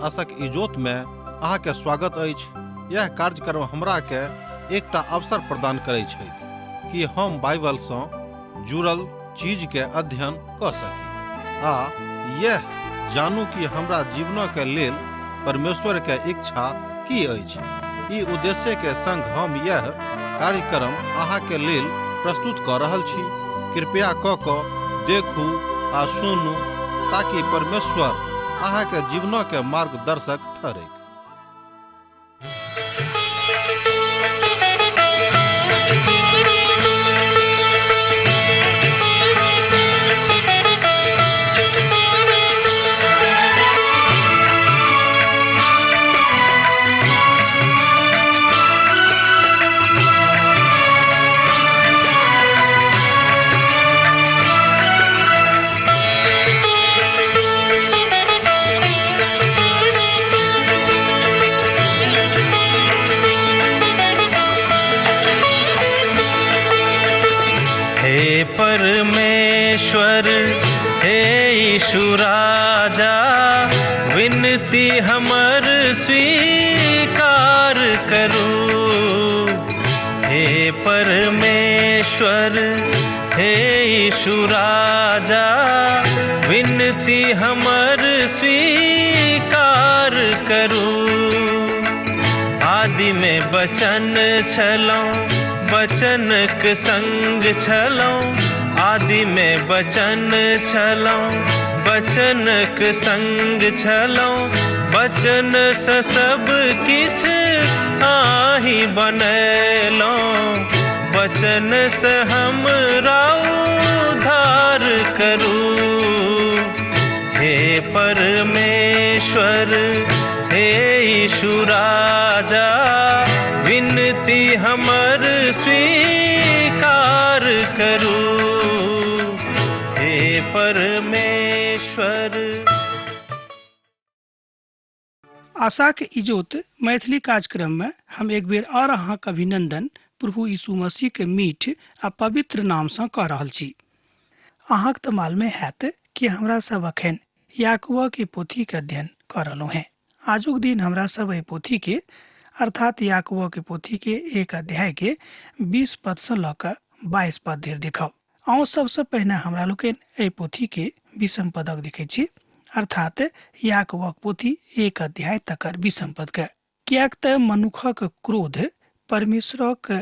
आशक इजोत में अहाँ के स्वागत अछि। यह कार्यक्रम हमरा के एकटा अवसर प्रदान करैत छथि कि हम बाइबल सँ जुड़ल चीज के अध्ययन क सकी आ यह जानू कि हमरा जीवन के लेल परमेश्वर के इच्छा की अछि। ई उद्देश्य के संग हम यह कार्यक्रम अहाँ के लेल प्रस्तुत क रहल छी। कृपया क देखू आ सुनू ताकि परमेश्वर अहाँ के जीवन के मार्गदर्शक ठहरे। परमेश्वर हे यीशु राजा, विनती हमर स्वीकार करू। हे परमेश्वर हे यीशु राजा, विनती हमर स्वीकार करू। आदि में वचन छलौं, वचनक संग छलौं। आदि में वचन छलौं, वचनक संग छलौं। वचन सँ सब किछ आहि बनैलौं। वचन सँ हमरा उद्धार करू। हे परमेश्वर हे यीशु राजा, विनती हमर स्वीकार करू। हे परमेश्वर। आशा के इजोत मैथिली कार्यक्रम में हम एक बेर और अहाँक अभिनंदन प्रभु यीशु मसीह के मीठ आ पवित्र नाम सँ कऽ रहल छी। अहाँक तऽ मालूमे हैत कि हमरा सब अखन याकूब के पोथी के अध्ययन कऽ रहलहुँ हैं। आजुक दिन हमरा सब एहि पोथी के अर्थात याकूब के पोथी के एक अध्याय के 20 पद से लऽ कऽ 22 पद धरि देखब। आउ सबसे पहिने हमरा लोकनि एहि पोथी के 20 पदक देखै छी, अर्थात याकूब पोथी एक अध्याय तकर 20 पद के। कियाक तऽ मनुखक क्रोध परमेश्वरक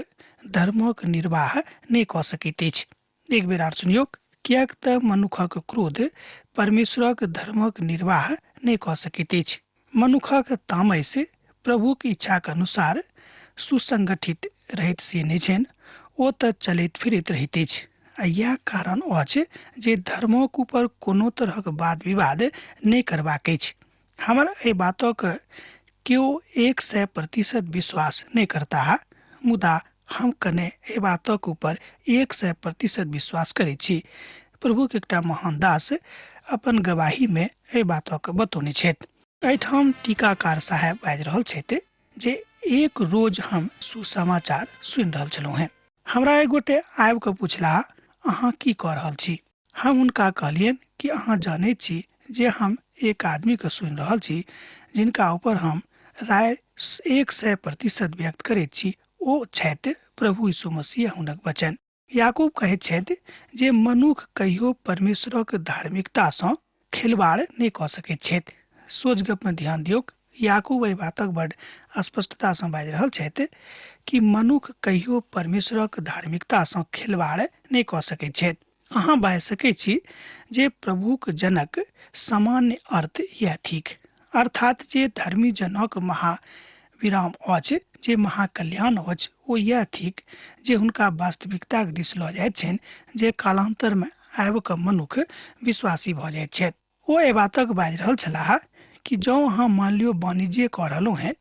धर्मक निर्वाह नहि कऽ सकैत अछि। एक बेर आर सुनियौ, कियाक तऽ मनुखक क्रोध परमेश्वरक धर्मक निर्वाह नहि कऽ सकैत अछि। मनुखक तामस प्रभुक इच्छाक अनुसार सुसंगठित रहैत से नहि छनि, ओ तऽ चलैत फिरैत रहैत अछि। आ इएह कारण अछि जे धर्मक ऊपर कोनो तरहक वाद विवाद नहि करबाक अछि। हमर एहि बातक केओ 100% विश्वास नहीं करता है, मुदा हम कने एहि बातक ऊपर 100% विश्वास करै छी। प्रभु के एकटा महान दास अपन गवाही में एहि बातक बतौने छथि। एहिठाम टीकाकार साहब बाजि रहल छथि जे एक रोज हम सुसमाचार सुनि रहल छलहुँ हैं। हमरा एक गोटे आबि कऽ पुछला, अहाँ की कऽ रहल छी? हम हुनका कहलियनि कि अहाँ जानैत छी जे हम एक आदमी के सुनि रहल छी जिनका ऊपर हम राय 100% व्यक्त करैत छी। ओ छथि प्रभु यीशु मसीह हुनक वचन। याकूब कहैत छथि जे मनुख कहियो परमेश्वरक धार्मिकता सँ खिलवाड़ नहि कऽ सकैत छथि। सोच गप में ध्यान दियौ, याकूब एहि बातक बड़ स्पष्टता सँ बाजि रहल छथि कि मनुख कहियो परमेश्वरक धार्मिकता सँ खिलवाड़ नहि कऽ सकैत छथि। अहाँ बाजि सकैत छी जे प्रभुक जनक सामान्य अर्थ यह थिक, अर्थात जे धर्मी जनक महाविराम अछि, जे महाकल्याण अछि, ओ यह थिक जे हुनका वास्तविकताक दिस लऽ जाइत छनि, जे कालांतर में आबि कऽ मनुख विश्वासी भऽ जाइत छथि। ओ एहि बातक बाजि रहल छलाह कि जँ अहाँ मान लियौ वाणिज्य कऽ रहलहुँ हैं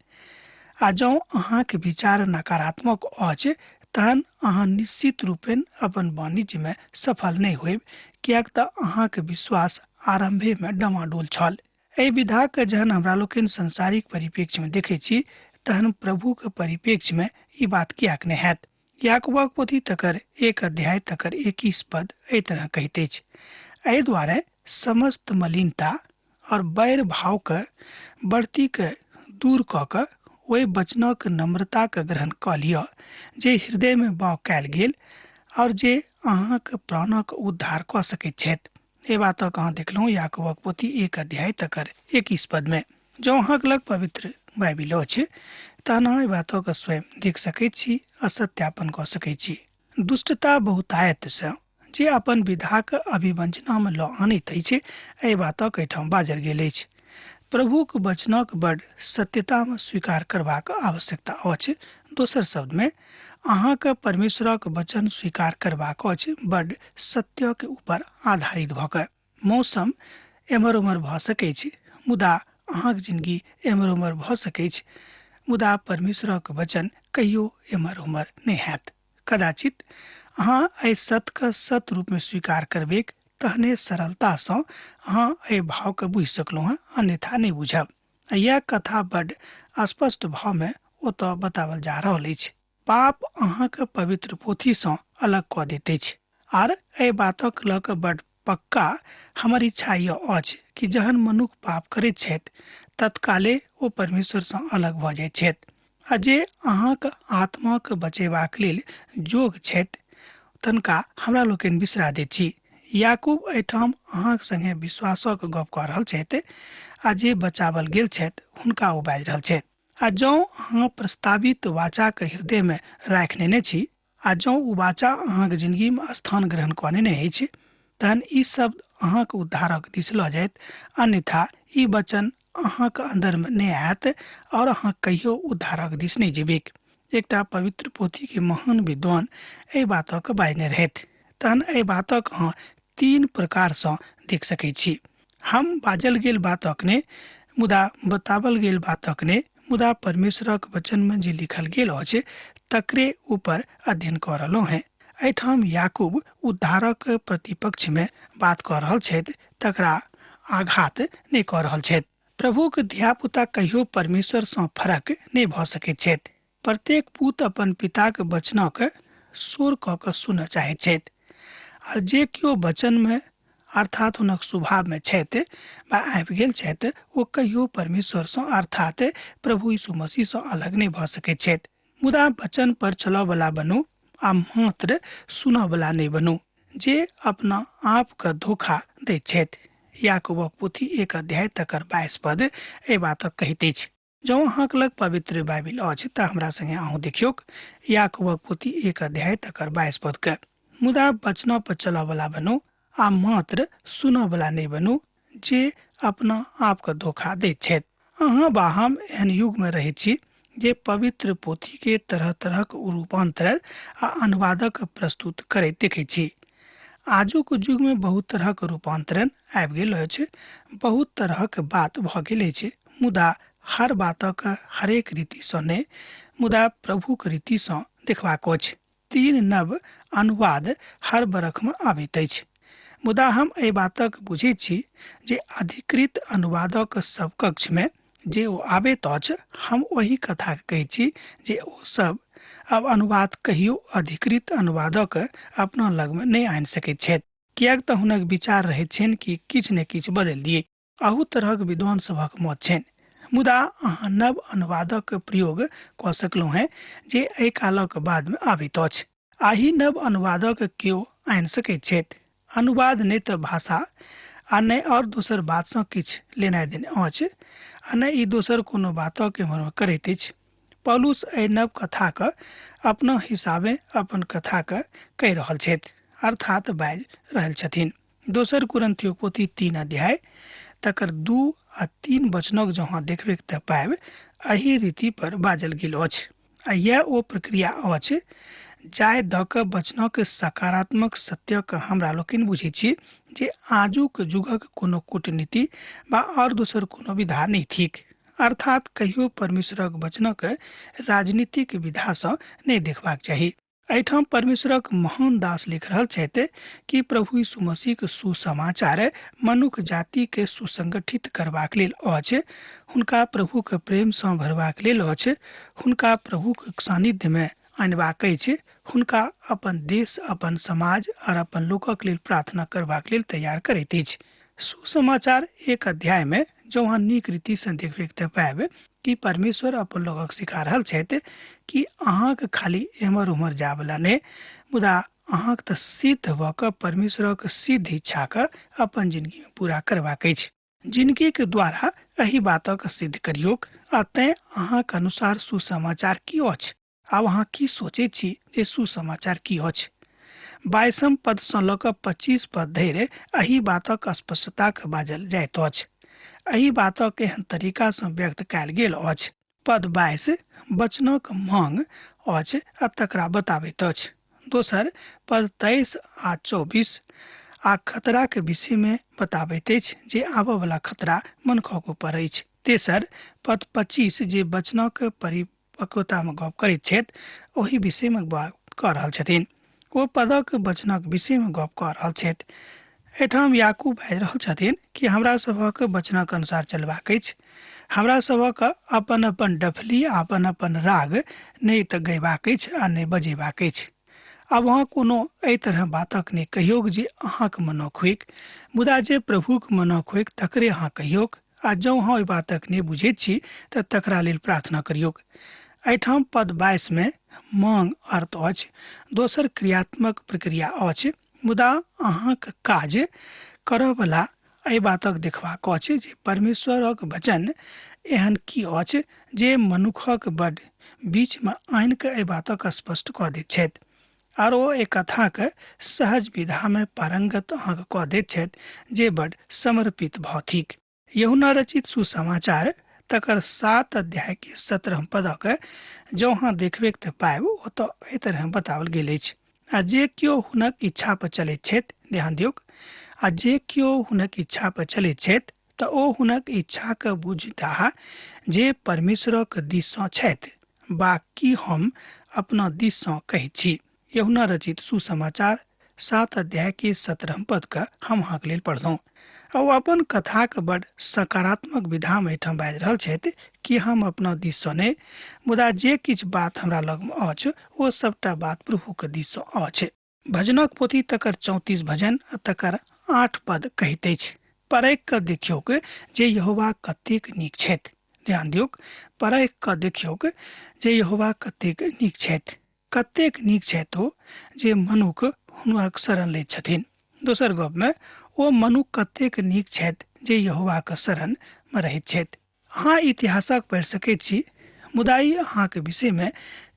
आ जँ अहाँके विचार नकारात्मक अछि, तहन अहाँ निश्चित रूपेण अपन वाणिज्य में सफल नहीं होइब, कियाक तऽ अहाँके विश्वास आरंभे में डमाडोल छल। एहि विधा के जहन हमरा लोकनि संसारिक परिप्रेक्ष्य में देखै छी, तहन प्रभु के परिप्रेक्ष्य में ई बात कियाक नहि हैत। याकूबक पोथी तकर 1 अध्याय तकर 21 पद एहि तरह कहैत अछि, एहि दुआरे समस्त मलिनता और बैर भाव के बढ़ती के दूर क के ओहि वचनक नम्रता के ग्रहण क लिअ जे हृदय में बाव कयल गेल और जे अहाँक प्राणक उद्धार क सकैत छथि। ए बातक अहाँ देखलहुँ याकूबक पोथी 1 अध्याय तकर 21 पद में। जँ अहाँक लग पवित्र बाइबिल अछि तहन अहाँ एहि बातक स्वयं देख सकैत छी आ सत्यापन क सकैत छी। दुष्टता बहुतायत से जे अपन विधाक अभिवंचना में लऽ आनैत अछि, एहि बातक एहिठाम बाजल गेल अछि। प्रभुक वचनक बड़ सत्यता में स्वीकार करबाक आवश्यकता अछि। दोसर शब्द में अहाँके परमेश्वरक वचन स्वीकार करबाक अछि, बड़ सत्य के ऊपर आधारित भऽ कऽ। मौसम एम्हर उम्हर भऽ सकैत छै, मुदा अहाँक जिंदगी एम्हर उम्हर भऽ सकैत छै, मुदा परमेश्वरक वचन कहियो एम्हर उम्हर नहि हैत। कदाचित अहाँ एहि सत्यके सत्य रूप में स्वीकार करबेक, तहने सरलतासँ अहाँ एहि भावके बुझि सकलहुँ हेँ, अन्यथा नहि बुझब। यह कथा बड़ स्पष्ट भाव में ओतऽ बतावल जा रहल अछि। पाप अहाँके पवित्र पोथीसँ अलग कऽ दैत अछि। आर एहि बातक लऽ कऽ बड़ पक्का हमर इच्छा यह अछि कि जहन मनुख पाप करैत छथि तत्काले ओ परमेश्वरसँ अलग भऽ जाइत छथि। आ जे अहाँके आत्माके बचेबाक लेल जोग छथि तनका हमरा लोकनि बिसरा दैत छी। याकूब एहिठाम अहाँक संगे विश्वासक गप कऽ रहल छथि आ जे बचावल गेल छथि हुनका ओ बाजि रहल छथि। आ जँ अहाँ प्रस्तावित वाचा के हृदय में राखि लेने छी आ जँ ओ वाचा अहाँके जिंदगी में स्थान ग्रहण कऽ लेने अछि, तहन ई शब्द अहाँके उद्धारक दिस लऽ जायत, अन्यथा ई वचन अहाँके अंदर में नहि आयत और अहाँ कहियो उद्धारक दिस नहीं जेबेक। एकटा पवित्र पोथी के महान विद्वान एहि बातक बाजने रहथि। तहन एहि बातक अहाँ 3 प्रकारसँ देख सकैत छी। हम बाजल गेल बातक ने, मुदा बतावल गेल बातक ने, मुदा परमेश्वरक वचन में जे लिखल गेल अछि तकरे ऊपर अध्ययन कऽ रहलहुँ हैं। एहिठाम याकूब उद्धारक प्रतिपक्ष में बात कऽ रहल छथि, तकरा आघात नहि कऽ रहल छथि। प्रभुक धियापुता कहियो परमेश्वरसँ फरक नहि भऽ सकैत छथि। प्रत्येक पुत अपन पिताक वचनक शोर कऽ कऽ सुनऽ चाहैत छथि, और जे केओ वचन में अर्थात हुनक स्वभाव में छथि वा आबि गेल छथि, ओ कहियो परमेश्वरसँ अर्थात प्रभु यीशु मसीहसँ अलग नहि भऽ सकैत छथि। मुदा वचन पर चलऽ वाला बनू आ मात्र सुनऽ वाला नहीं बनू, जे अपना आप के धोखा दैत छथि। याकूबक पोथी 1 अध्याय तकर 22 पद एहि बातक कहैत अछि। जँ अहाँक लग पवित्र बाइबिल अछि तऽ हमरा संगे अहूँ देखियौक याकूबक पोथी 1 अध्याय तकर 22 पद के। मुदा वचन पर चलऽ वाला बनू आ मात्र सुनऽ वाला नहीं बनू, जे अपना आप के धोखा दैत छथि। अहाँ वा हम एहन युग में रहैत छी जे पवित्र पोथी के तरह तरहक रूपांतरण आ अनुवादक प्रस्तुत करैत देखैत छी। आजुक युग में बहुत तरहक रूपांतरण आबि गेल अछि, बहुत तरहक बात भऽ गेल अछि, मुदा हर बातक हरेक रीतिसँ नहि, मुदा प्रभुक रीतिसँ देखबाक अछि। 3 नव अनुवाद हर बरख में आबैत अछि, मुदा हम एहि बातक बुझैत छी जे अधिकृत अनुवादक सब कक्ष में जे ओ आबैत अछि, हम वही कथा कहैत छी जे ओ सब अब अनुवाद कहियो अधिकृत अनुवादक अपना लग में नहीं आनि सकैत छथि, किएक तऽ हुनक विचार रहैत छनि कि किछु ने किछु बदलि दिए। अहू तरहक विद्वान सभक मत छनि, मुदा अहाँ नव अनुवादक प्रयोग कऽ सकलहुँ हैं जे एहि कालक बाद में आबैत अछि। आही नव अनुवादक केओ आनि सकैत छथि। अनुवाद नहि तऽ भाषा आ नहि और दोसर बातसँ किछु लेनाइ देनाइ अछि, आ नहि ई दोसर कोनो बातक एम्हर करैत अछि। पौलुस एहि नव कथाके अपना हिसाबे अपन कथाके कहि रहल छथि, अर्थात बाजि रहल छथिन। दोसर कुरिन्थियो पोथी 3 अध्याय तकर 2 आ 3 वचनक जहाँ देखबै तऽ पाएब एही रीति पर बाजल गेल अछि। आ यह ओ प्रक्रिया अछि जाय दऽ कऽ वचनक सकारात्मक सत्यक हमरा लोकनि बुझैत छी जे आजुक युगक कोनो कूटनीति वा और दोसर कोनो विधा नहीं थिक, अर्थात कहियो परमेश्वरक वचनक राजनीतिक विधासँ नहीं देखबाक चाही। एहिठाम परमेश्वरक महान दास लिख रहल छथि कि प्रभु यीशु मसीहक सुसमाचार मनुष्य जाति के सुसंगठित करबाक लेल अछि, हुनका प्रभुक प्रेमसँ भरबाक लेल अछि, हुनका प्रभुक सानिध्य में आनबाक अछि, हुनका अपन देश, अपन समाज और अपन लोकक लेल प्रार्थना करबाक लेल तैयार करैत अछि। सुसमाचार एक अध्याय में जो वहाँ नीक रीति से देखते पाएब कि परमेश्वर अपन लोगक सिखा रहल छथि कि अहाँके खाली एमर उमर जावला ने, मुदा अहाँके तऽ सिद्ध भऽ कऽ परमेश्वरक सिद्ध इच्छाके अपन जिंदगी में पूरा करबाक अछि। जिंदगी के द्वारा एही बातक सिद्ध करियौक। आ तें अहाँके अनुसार सुसमाचार की अछि? आब अहाँ की सोचे छी जे सुसमाचार की अछि? 22 पद से लऽ कऽ 25 पद धरि एही बातक स्पष्टता के बाजल जाइत अछि। एही बातक एहन तरीका से व्यक्त कयल गेल अछि। पद 22 वचनक मांग अछि आ तकरा बताबैत अछि। दोसर पद 23 आ 24 आ खतरा के विषय में बताबैत अछि जे आबय वाला खतरा मनुखक ऊपर अछि। तेसर पद 25 जे वचनक परिपक्वता में गप करैत छथि ओही विषय में बात कऽ रहल छथिन। ओ पदक वचनक विषय में गप कऽ रहल छथि। एठाम याकूब बाजि रहल छथिन कि हमरा सभक वचनक अनुसार चलबाक अछि। हमरा सभक अपन अपन डफली अपन अपन राग नहि तऽ गयबाक अछि आ नहि बजेबाक अछि। आब अहाँ कोनो एहि तरह बातक नहि कहियौक जे अहाँके मनक होइक, मुदा जे प्रभुक मनक होइक तकरे अहाँ कहियौक। आ जँ अहाँ ओहि बातक नहि बुझैत छी तऽ तकरा लेल प्रार्थना करियौक। एहिठाम पद 22 में मांग अर्थ अछि, दोसर क्रियात्मक प्रक्रिया अछि, मुदा अहाँक काज करयवला एहि बातक देखबाक अछि जे परमेश्वरक वचन एहन की अछि जे मनुखक बड बीच में आनि कऽ एहि बातक स्पष्ट कऽ दैत छथि। आर ओ एक कथाक सहज विधा में पारंगत अहाँके कऽ दैत छथि जे बड समर्पित भौतिक। यूहन्ना रचित सुसमाचार तकर 7 अध्याय के 17 पदक जो अहाँ देखबे तऽ पाएब ओतऽ एहि तरह बताओल गेल अछि। आ जे केओ हुनक इच्छा पर चलैत छथि, ध्यान दियौक, आ जे केओ हुनक इच्छा पर चलैत छथि तऽ ओ हुनक इच्छा के बुझताह जे परमेश्वरक दिस सँ छथि, बाकी हम अपना दिस सँ कहैत छी। यूहन्ना रचित सुसमाचार 7 अध्याय के 17 पद के हम अहाँके लेल पढ़लहुँ। ओ अपन कथाक बड सकारात्मक विधा में एहिठाम बाजि रहल छथि कि हम अपना दिस सँ नहि, मुदा जे किछु बात हमरा लग में अछि ओ सबटा बात प्रभु के दिस सँ अछि। भजनक पोथी तकर 34 भजन आ तकर 8 पद कहैत अछि, परैख कऽ देखियौक जे यहोवा कतेक नीक छथि। ध्यान दियौक, परैख कऽ देखियौक जे यहोवा कतेक नीक छथि। कतेक नीक छथि ओ जे मनुख हुनक शरण लैत छथिन। दोसर गप में ओ मनुख कतेक नीक छथि जे यहोवाक शरण में रहैत छथि। अहाँ इतिहासक पढ़ि सकैत छी, मुदा ई अहाँके विषय में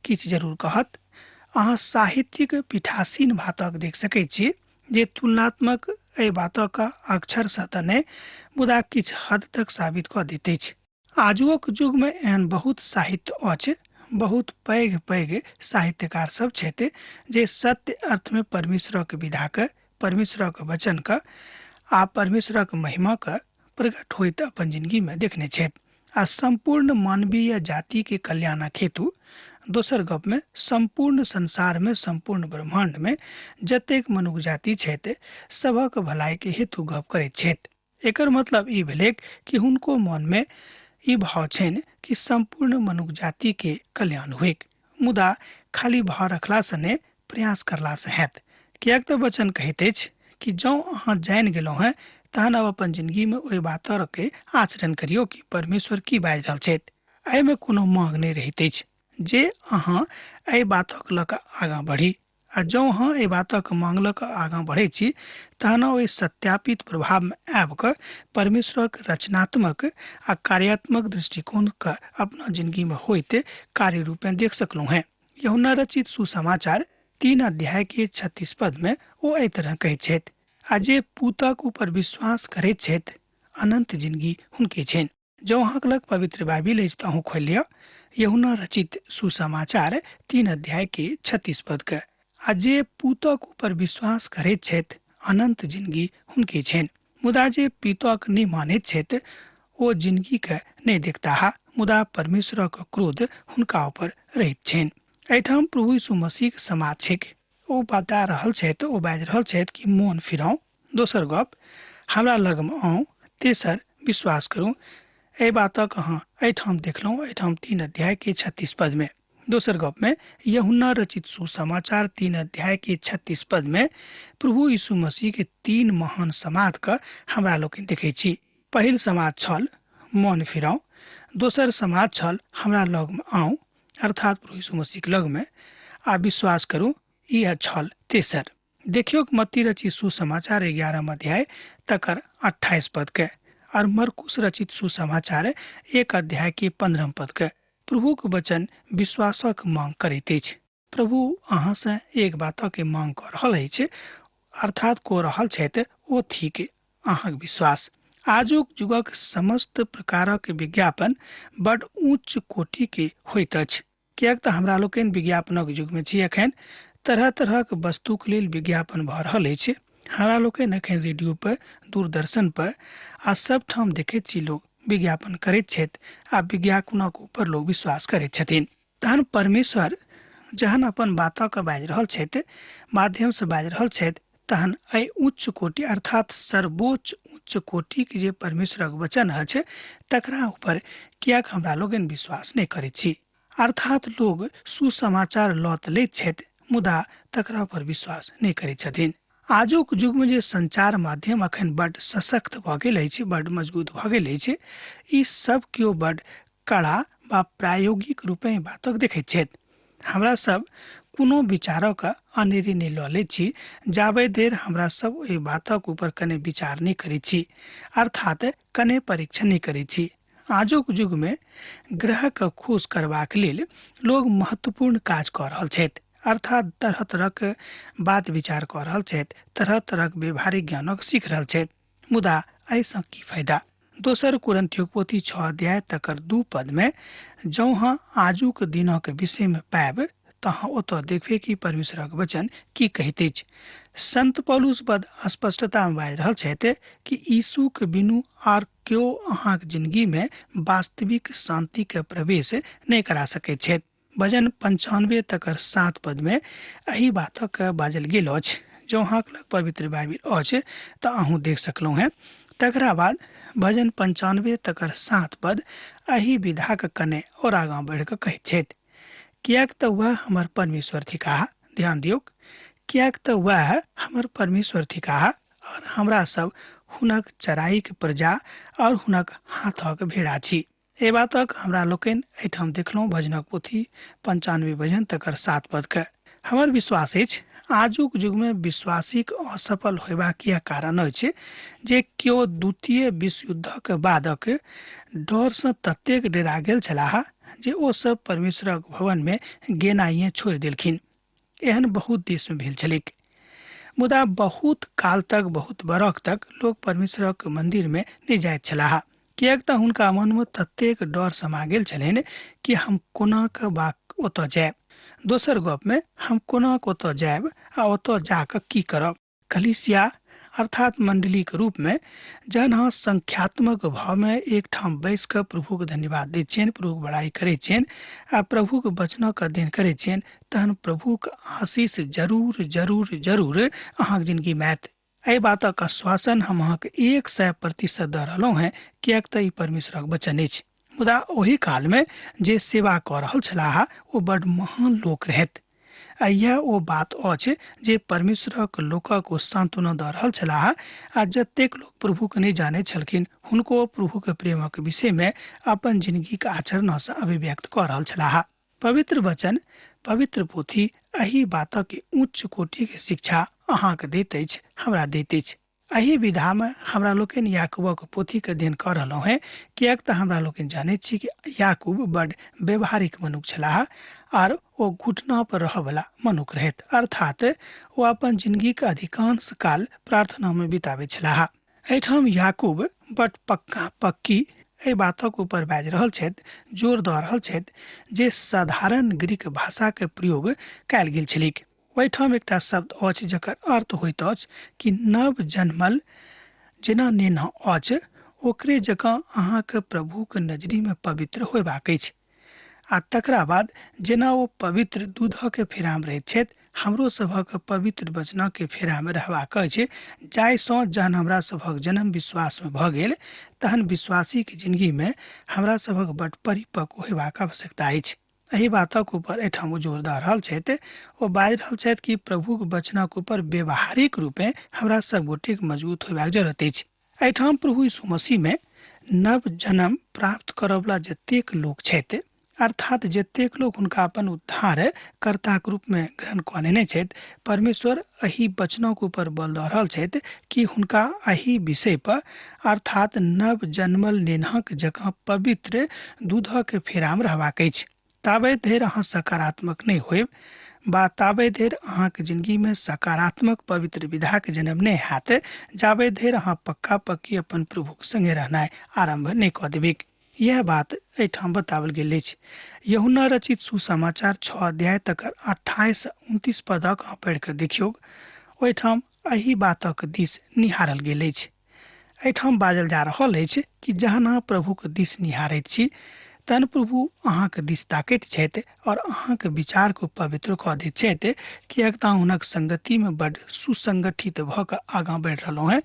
किछु जरूर कहत। अहाँ साहित्यिक पीठासीन बातक देख सकैत छी जे तुलनात्मक एहि बातक अक्षर सँ तऽ नहि, मुदा किछु हद तक साबित कऽ दैत अछि। आजुक युग में एहन बहुत साहित्य अछि, बहुत पैघ पैघ साहित्यकार सब छथि जे सत्य अर्थ में परमेश्वरक विधाक, परमेश्वरक वचनक आ परमेश्वरक महिमाक प्रकट होइत अपन जिंदगी में देखने छथि आ संपूर्ण मानवीय जाति के कल्याणक हेतु, दोसर गप में संपूर्ण संसार में, संपूर्ण ब्रह्मांड में जतेक मनुष्य जाति छथि सबक भलाई के हेतु गप करैत छथि। एकर मतलब ई भेलै कि हुनको मन में ई भाव छनि कि संपूर्ण मनुष्य जाति के कल्याण होइक, मुदा खाली भाव रखला से नहि, प्रयास करला से हैत। कियाक तऽ वचन कहैत अछि कि जँ अहाँ जानि गेलहुँ हैं तहन अब अपन जिंदगी में ओहि बातक के आचरण करियौ कि परमेश्वर की बाजि रहल छथि। एहि में कोनो मांग नहि रहैत अछि जे अहाँ एहि बातक लऽ कऽ आगाँ बढ़ी। आ जँ अहाँ एहि बातक मांग लऽ कऽ आगाँ बढ़ैत छी तहन ओहि सत्यापित प्रभाव में आबि कऽ परमेश्वरक रचनात्मक आ कार्यात्मक दृष्टिकोण के अपना जिंदगी में होइत कार्य रूप में देख सकलहुँ हैं। यूहन्ना रचित सुसमाचार 3 अध्याय के 36 पद में ओ एहि तरह कहैत छथि, आ जे पूतक ऊपर विश्वास करैत छथि अनंत जिंदगी हुनके छनि। जँ अहाँके लग पवित्र बाइबिल अछि तऽ अहूँ खोलि लिअ यूहन्ना रचित सुसमाचार 3 अध्याय के 36 पद के। आ जे पूतक ऊपर विश्वास करैत छथि अनंत जिंदगी हुनके छनि, मुदा जे पूतक नहि मानैत छथि ओ जिंदगी के नहि देखताह, मुदा परमेश्वरक क्रोध हुनका ऊपर रहैत छनि। एहिठाम प्रभु यीशु मसीह के समाज छै। ओ बता रहल छथि, ओ बाजि रहल छथि कि मोन फिराउ, दोसर गप हमरा लग में आउ, तेसर विश्वास करू। एहि बातक अहाँ एहिठाम देखलहुँ, एहिठाम 3 अध्याय के 36 पद में। दोसर गप में यूहन्ना रचित सुसमाचार 3 अध्याय के 36 पद में प्रभु यीशु मसीह के 3 महान समाद का हमरा लोग देखे छी। पहिल समाद छल मन फिराऊ, दोसर समाद छल हमरा लग में आऊ अर्थात प्रभु यीशु मसीह के लग में आ विश्वास करूं, यह छल तेसर। देखियो मत्ती रचित सुसमाचार 11 अध्याय तकर 28 पद के और मरकुस रचित सुसमाचार 1 अध्याय के 15 पद के प्रभु के वचन विश्वासक मांग करैत अछि। प्रभु अहाँ से एक बात के मांग कर रहल अछि, अर्थात को रहल छथि ओ थिक अहाँक विश्वास। आजुक युगक समस्त प्रकारक विज्ञापन बड उच्च कोटि के होइत अछि, कियाक तऽ हमरा लोकनि विज्ञापनक युग में छी। अखन तरह तरहक वस्तुक लेल विज्ञापन भऽ रहल अछि। हमरा लोकनि अखन रेडियो पर, दूरदर्शन पर आ सब ठाम देखैत छी लोग विज्ञापन करैत छथि आ विज्ञापनक ऊपर लोग विश्वास करैत छथिन। तहन परमेश्वर जहन अपन बातक बाजि रहल छथि, माध्यम से बाजि रहल छथि, तहन एहि उच्च कोटि अर्थात सर्वोच्च उच्च कोटि के जे परमेश्वरक वचन अछि तकरा ऊपर कियाक हमरा लोगन विश्वास नहीं करैत छी। अर्थात लोग सुसमाचार लौत लैत छथि मुदा तकरा पर विश्वास नहीं करैत छथिन। आजुक युग में जे संचार माध्यम अखन बड सशक्त भ गेल अछि, बड मजबूत भ गेल अछि, ई सब केओ बड कड़ा वा प्रायोगिक रूपे बातक देखैत छथि। हमरा सब कोनो विचारक अनेरी नहीं लऽ लैत छी जाबे देर हमरा सब ओहि बातक ऊपर कने विचार नहीं करैत छी, अर्थात कने परीक्षण नहीं करैत छी। आजुक युग में ग्रह के खोज करबाक लेल लोग महत्वपूर्ण काज कऽ रहल छथि, अर्थात तरह तरह के बात विचार कऽ रहल छथि, तरह तरह के व्यवहारिक ज्ञानक सीख रहल छथि, मुदा ऐसा की फायदा। दोसर कुरिन्थियों पोथी 6 अध्याय तकर 2 पद में जौं हाँ आजुक दिनक विषय में पाएब तहाँ ओतऽ देखबे कि परमेश्वरक वचन की कहैत अछि। संत पौलुस बद स्पष्टता में बाजि रहल छथि कि यीशु के बिनु आर केओ अहाँक जिंदगी में वास्तविक शांति के प्रवेश नहीं करा सकैत छथि। भजन 95 तकर 7 पद में एही बातक बाजल गेल अछि। जौं अहाँक लग पवित्र बाइबिल अछि तऽ अहूँ देख सकलहुँ हैं। तकरा बाद भजन 95 तकर 7 पद एही विधा के कने और आगाँ बढ़ के कहैत छथि, कियाक तऽ वह हमर परमेश्वर थिकाह। ध्यान दियौ, कियाक तऽ वह हमर परमेश्वर थिकाह और हमरा सब हुनक चराई के प्रजा और हुनक हाथक भेड़ा छी। ए बातक हमरा लोकनि एहिठाम देखलहुँ भजनक पोथी 95 भजन तकर 7 पद के। हमर विश्वास अछि आजुक युग में विश्वासीक असफल होयबाक यह कारण अछि जे केओ द्वितीय विश्व युद्धक बादक डर से ततेक डेरा गेल छलाह जे ओ सब परमेश्वरक भवन में गेनाइए छोड़ि देलखिन। एहन बहुत देश में भेल छलिक, मुदा बहुत काल तक, बहुत बरख तक लोग परमेश्वरक मंदिर में नहीं जाइत छलाह, कियाक तऽ हुनका मन में ततेक डर समा गेल छलनि कि हम कोना के बा ओतऽ जायब। दोसर गप में हम कोना के ओतऽ जायब आ ओतऽ जाके की करब। कलीसिया अर्थात मंडली के रूप में जहन हाँ संख्यात्मक भाव में एक ठाम बैस कर प्रभु के धन्यवाद दै छियनि, प्रभु के बड़ाई करे छियनि आ प्रभु के वचनक अध्ययन करे छियनि, तहन प्रभु के आशीष जरूर जरूर जरूर अहाँक जिंदगी में आयत। एहि बातक आश्वासन हम अहाँके 100% दऽ रहलहुँ हैं, कियाक तऽ ई परमेश्वरक वचन अछि। मुदा ओही काल में जे सेवा कऽ रहल छलाह ओ बड महान लोक रहथि। आ यह ओ बात अछि जे परमेश्वरक लोकक ओ सांत्वना दऽ रहल छलाह आ जतेक लोक प्रभु के नहीं जाने छलखिन हुनको प्रभु के प्रेमक विषय में अपन जिंदगी के आचरण से अभिव्यक्त कऽ रहल छलाह। पवित्र वचन, पवित्र पोथी एही बातक के उच्च कोटि के शिक्षा अहाँके दैत अछि, हमरा दैत अछि। एही विधा में हमरा लोकनि याकूबक पोथी के अध्ययन कऽ रहलहुँ हैं, कियाक तऽ हमरा लोकनि जानैत छी कि याकूब बड व्यवहारिक मनुख छलाह और ओ घुटना पर रह वाला मनुख रहत, अर्थात वो अपन जिंदगी के अधिकांश काल प्रार्थना में बितावे छलाह। एहिठाम याकूब बड पक्का पक्की एहि बातक ऊपर बाजि रहल छथि, जोर दऽ रहल छथि जे साधारण ग्रीक भाषा के प्रयोग कयल गेल छलिक। ओहिठाम एकटा शब्द अछि जकर अर्थ होइत अछि कि नव जन्मल जेना नेना अछि ओकरे जकाँ अहाँके प्रभु के नजरी में पवित्र होयबाक अछि। आ तकरा बाद जेना ओ पवित्र दूधक के फेरा में रहैत छथि, हमरो सभक पवित्र वचनक के फेरा में रहबाक अछि, जाहिसँ जहन हमरा सभक जन्म विश्वास में भऽ गेल तहन विश्वासी के जिंदगी में हमरा सभक बड परिपक्व होयबाक आवश्यकता अछि। एहि बातक ऊपर एठाम ओ जोर दऽ रहल छथि। ओ बाजि रहल छथि कि प्रभुक वचनक ऊपर व्यवहारिक रूपे हमरा सब गोटेक मजबूत होयबाक जरूरत अछि। एहिठाम प्रभु यीशु मसीह में नव जन्म प्राप्त करयवला जतेक लोक छथि, अर्थात जतेक लोक हुनका अपन उद्धार कर्ताक रूप में ग्रहण कऽ लेने छथि, परमेश्वर एहि वचनक ऊपर बल दऽ रहल छथि कि हुनका एहि विषय पर अर्थात नव जन्मल नेनहक जकाँ पवित्र दूधक फेराम रहबाक अछि। ताबे धरि अहाँ सकारात्मक नहीं होयब बा ताबे धरि अहाँक जिंदगी में सकारात्मक पवित्र विधाक जन्म नहीं हैत, जाबे धरि अहाँ पक्का पक्की अपन प्रभुक संगे रहनाइ आरंभ नहीं कऽ देबिक। यह बात एठाम बतावल गेल अछि। यूहन्ना रचित सुसमाचार 6 अध्याय तकर 28-29 पदक अहाँ पढ़ि कऽ देखियौ। ओहिठाम एहि बातक दिस निहारल गेल अछि। एठाम बाजल जा रहल अछि कि जहन अहाँ प्रभुक दिस निहारैत छी तहन प्रभु अहाँक दिस ताकैत छथि और अहाँक विचार को पवित्र कऽ दैत छथि, किएक तऽ हुनक संगति में बड़ सुसंगठित भऽ कऽ आगाँ बढ़ि रहलहुँ हैं।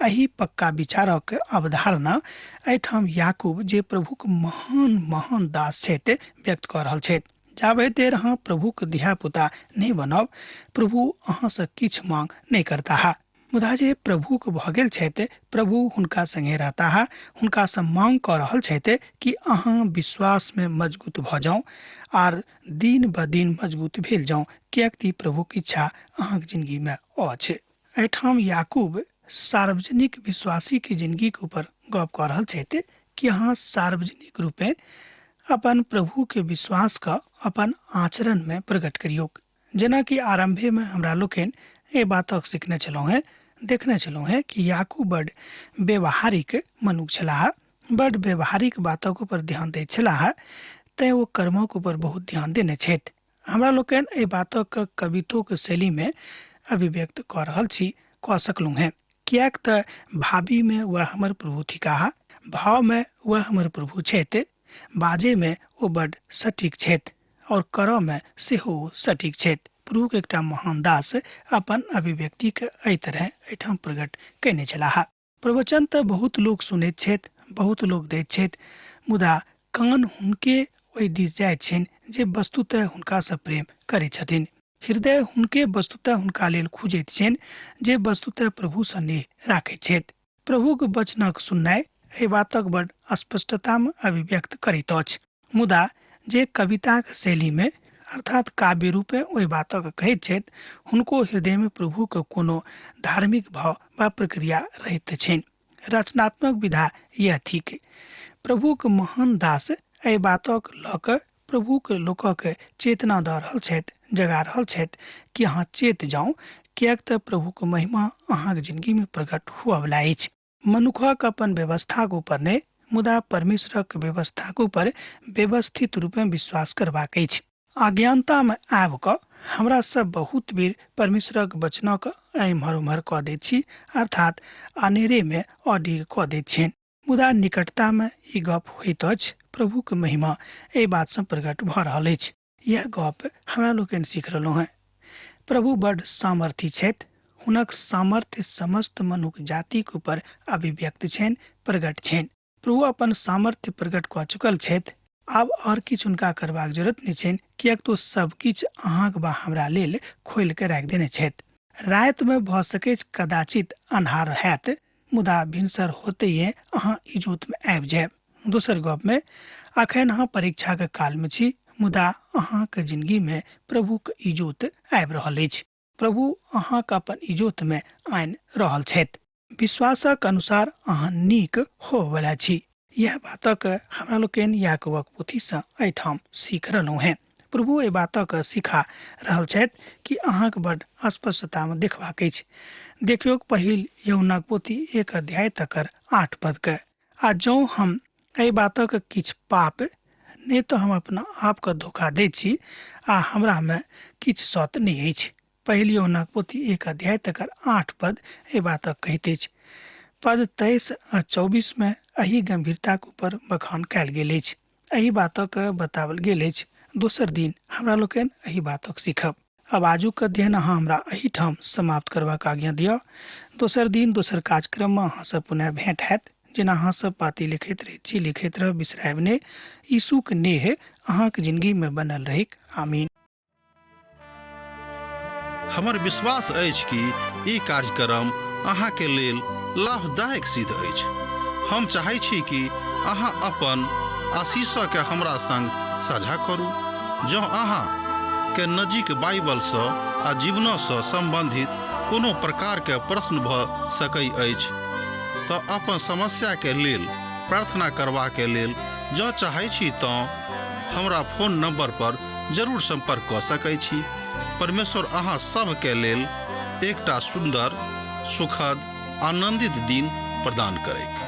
एहि पक्का विचारक अवधारणा एठाम याकूब जे प्रभुक महान महान दास छथि व्यक्त कऽ रहल छथि। जाबे देर अहाँ प्रभुक धिया पुता नहीं बनब, प्रभु अहाँ से किछ मांग नहीं करता है। मुदा जे प्रभुक भऽ गेल छथि, प्रभु हुनका संगे रहता है, हुनका से मांग कऽ रहल छथि कि अहाँ विश्वास में मजबूत भऽ जाऊँ आर दिन ब दिन मजबूत भेल जाऊँ, किएक कि प्रभुक इच्छा अहाँक जिंदगी में अछि। एठाम याकूब सार्वजनिक विश्वासी की जिंदगी के ऊपर गप कऽ रहल छथि कि अहाँ सार्वजनिक रूपे अपन प्रभु के विश्वास का अपन आचरण में प्रकट करियौ। जेना कि आरंभे में हमरा लोकनि ए बातक सीखने छलहुँ हैं, देखने छलहुँ हैं कि याकूब बड़ व्यवहारिक मनुष्य छलाह, बड़ व्यवहारिक बातक ऊपर ध्यान दैत छलाह, तैं वो कर्मक ऊपर बहुत ध्यान देने छथि। हमरा लोकनि ए बातक कवितोक शैली में अभिव्यक्त कऽ रहल छी, कऽ सकलहुँ हैं, किएक तऽ भावी में वह हमर प्रभु थिकाह, भाव में वह हमर प्रभु छथि, बाजे में वो बड़ सटीक छथि और करऽ में सेहो सटीक छथि। प्रभुक एकटा महान दास अपन अभिव्यक्ति के एहि तरह एठाम प्रकट कयने छलाह। प्रवचन तऽ बहुत लोग सुनैत छथि, बहुत लोग दैत छथि, मुदा कान हुनके ओहि दिस जाइत छनि जे वस्तुतः हुनका से प्रेम करैत छथिन। हृदय हुनके वस्तुतः हुनका लेल खुजैत छनि जे वस्तुतः प्रभु सँ नेह राखैत छथि। प्रभुक वचनक सुननाइ एहि बातक बड़ स्पष्टता में अभिव्यक्त करैत अछि, मुदा जे कविताक शैली में अर्थात काव्य रूपे ओहि बातक कहैत छथि, हुनको हृदय में प्रभु के कोनो धार्मिक भाव वा प्रक्रिया रहैत छनि। रचनात्मक विधा यह थिक। प्रभुक महान दास एहि बातक लऽ कऽ प्रभुक लोकक चेतना दऽ रहल छथि, जगा रहल छथि कि अहाँ चेत जाऊँ, किएक तऽ प्रभुक महिमा अहाँक जिंदगी में प्रकट हुअ बला अछि। मनुखक अपन व्यवस्थाक ऊपर नहि, मुदा परमेश्वरक व्यवस्थाक ऊपर व्यवस्थित रूप में विश्वास करबाक अछि। अज्ञानता में आबि कऽ हमरा सब बहुत बेर परमेश्वरक वचनक एम्हर उम्हर कऽ दैत छी, अर्थात अनेरे में अडिग कऽ दैत छियनि। मुदा निकटता में ई गप होइत अछि, प्रभुक महिमा एहि बात से प्रकट भऽ रहल अछि। यह गप हमरा लोकनि सीख रहलहुँ हैं। प्रभु बड़ सामर्थी छथि, हुनक सामर्थ्य समस्त मनुष्य जाति के ऊपर अभिव्यक्त छनि, प्रकट छनि। प्रभु अपन सामर्थ्य प्रकट कऽ चुकल छथि, आब और किछु हुनका करबाक जरूरत नहि छनि, किएक तो सब किछु अहाँक वा हमरा लेल खोलि कऽ राखि देने छथि। राति में भऽ सकै कदाचित अन्हार हैत, मुदा भिनसर होते अहाँ इजोत में आबि जायब। दोसर गप में अखन अहाँ परीक्षा के काल में छी, मुदा अहाँक जिंदगी में प्रभुक इजोत आबि रहल अछि। प्रभु अहाँक अपन इजोत में आनि रहल छथि। विश्वासक अनुसार अहाँ नीक होबवला छी। यह बातक हमरा लोकनि याकूबक पोथी से एठाम सीख रहलहुँ हैं। प्रभु एहि बातक सिखा रहल छथि कि अहाँक बड़ स्पष्टता में देखबाक अछि। देखियौ पहिल यूहन्नाक पोथी 1 अध्याय तकर 8 पद के। आ जौं हम एहि बातक किछु पाप नहि तऽ हम अपना आप के धोखा दैत छी आ हमरा में किछु सत नहि अछि। पहिल यूहन्नाक पोथी 1 अध्याय तकर 8 पद एहि बातक कहैत अछि। पद 23 आ 24 में एही गंभीरता के ऊपर बखान कयल गेल अछि। एही बातक बतावल गेल अछि। दोसर दिन हमरा लोकनि एही बातक सीखब। अब आजुक अध्ययन अहाँ हमरा एही ठाम समाप्त करबाक आज्ञा दिअ। दोसर दिन दोसर कार्यक्रम में अहाँ सब पुनः भेंट हैत। जेना अहाँ सब पाती लिखैत रहैत छी, लिखैत रहब, बिसरायब नहि। यीशुक नेह अहाँक जिंदगी में बनल रही। आमीन। हमर विश्वास अछि कि ई कार्यक्रम अहाँके लेल लाभदायक सिद्ध अछि। हम चाहै छी कि अहाँ अपन आशीषके हमरा संग साझा करू। जँ अहाँके नजीक बाइबलसँ आ जीवनसँ सम्बन्धित कोनो प्रकारके प्रश्न भऽ सकैत अछि तऽ अपन समस्याके लेल प्रार्थना करबाके लेल जँ चाहै छी तऽ हमरा फोन नंबर पर जरूर संपर्क कऽ सकैत छी। परमेश्वर अहाँ सबके लेल एकटा सुन्दर, सुखद, आनन्दित दिन प्रदान करैक।